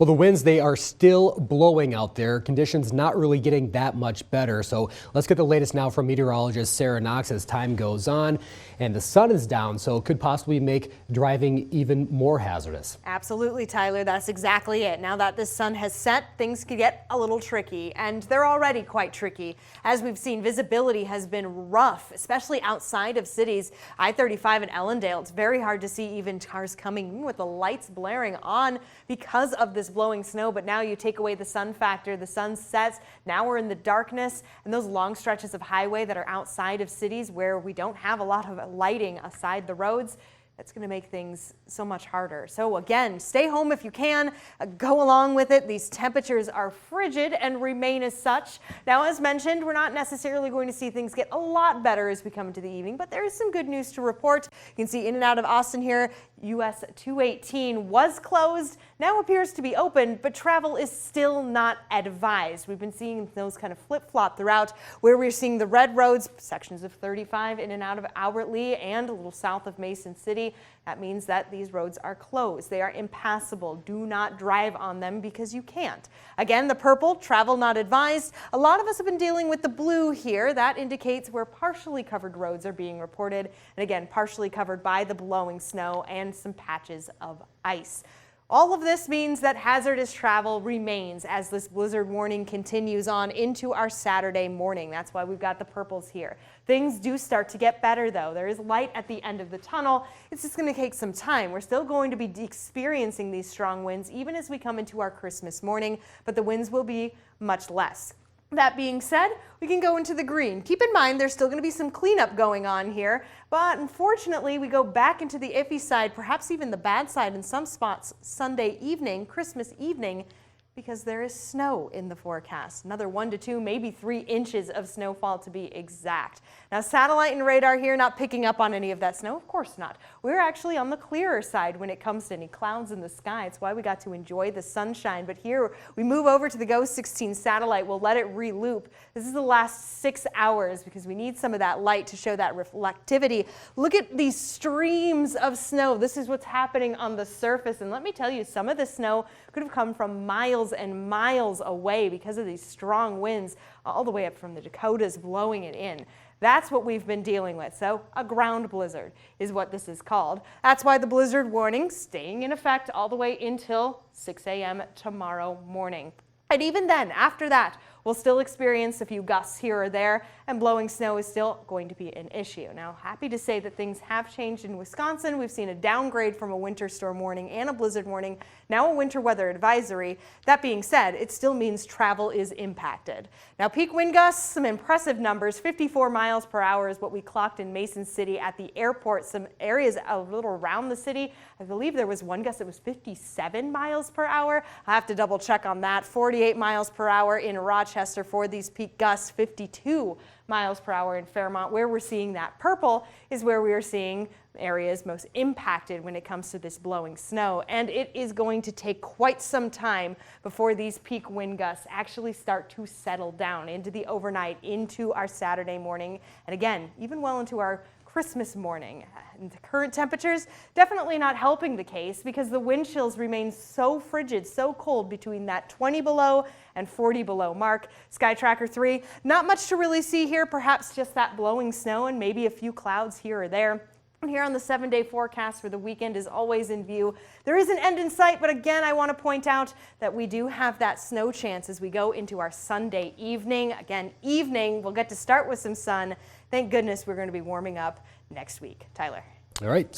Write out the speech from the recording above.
Well, the winds, they are still blowing out there. Conditions not really getting that much better. So let's get the latest now from meteorologist Sara as time goes on. And the sun is down, so it could possibly make driving even more hazardous. Absolutely, Tyler. That's exactly it. Now that the sun has set, things could get a little tricky, and they're already quite tricky. As we've seen, visibility has been rough, especially outside of cities. I-35 in Ellendale, it's very hard to see even cars coming with the lights blaring on because of this blowing snow. But now you take away the sun factor, the sun sets, now we're in the darkness, and those long stretches of highway that are outside of cities where we don't have a lot of lighting aside the roads, it's going to make things so much harder. So again, stay home if you can, go along with it. These temperatures are frigid and remain as such. Now, as mentioned, we're not necessarily going to see things get a lot better as we come into the evening, but there is some good news to report. You can see in and out of Austin here, US 218 was closed, now appears to be open, but travel is still not advised. We've been seeing those kind of flip-flop throughout, where we're seeing the red roads, sections of 35 in and out of Albert Lea and a little south of Mason City. That means that these roads are closed. They are impassable. Do not drive on them because you can't. Again, the purple, travel not advised. A lot of us have been dealing with the blue here. That indicates where partially covered roads are being reported. And again, partially covered by the blowing snow and some patches of ice. All of this means that hazardous travel remains as this blizzard warning continues on into our Saturday morning. That's why we've got the purples here. Things do start to get better, though. There is light at the end of the tunnel. It's just going to take some time. We're still going to be experiencing these strong winds even as we come into our Christmas morning, but the winds will be much less. That being said, we can go into the green. Keep in mind there's still going to be some cleanup going on here, but unfortunately we go back into the iffy side, perhaps even the bad side in some spots Sunday evening, Christmas evening, because there is snow in the forecast. Another 1 to 2, maybe 3 inches of snowfall to be exact. Now, satellite and radar here not picking up on any of that snow. Of course not. We're actually on the clearer side when it comes to any clouds in the sky. It's why we got to enjoy the sunshine. But here we move over to the GOES 16 satellite. We'll let it re-loop. This is the last 6 hours because we need some of that light to show that reflectivity. Look at these streams of snow. This is what's happening on the surface. And let me tell you, some of the snow could have come from miles and miles away because of these strong winds all the way up from the Dakotas blowing it in. That's what we've been dealing with. So a ground blizzard is what this is called. That's why the blizzard warning staying in effect all the way until 6 a.m. tomorrow morning. And even then, after that, we'll still experience a few gusts here or there, and blowing snow is still going to be an issue. Now, happy to say that things have changed in Wisconsin. We've seen a downgrade from a winter storm warning and a blizzard warning, now a winter weather advisory. That being said, it still means travel is impacted. Now, peak wind gusts, some impressive numbers. 54 miles per hour is what we clocked in Mason City at the airport. Some areas a little around the city, I believe there was one gust that was 57 miles per hour. I have to double check on that. 48 miles per hour in Rochester for these peak gusts, 52 miles per hour in Fairmont. Where we're seeing that purple is where we are seeing areas most impacted when it comes to this blowing snow. And it is going to take quite some time before these peak wind gusts actually start to settle down into the overnight, into our Saturday morning, and again, even well into our Christmas morning. And the current temperatures definitely not helping the case because the wind chills remain so frigid, so cold between that 20 below and 40 below mark. Sky Tracker 3, not much to really see here, perhaps just that blowing snow and maybe a few clouds here or there. And here on the 7-day forecast for the weekend is always in view. There is an end in sight, but again, I want to point out that we do have that snow chance as we go into our Sunday evening. Again, evening, we'll get to start with some sun. Thank goodness we're going to be warming up next week. Tyler. All right.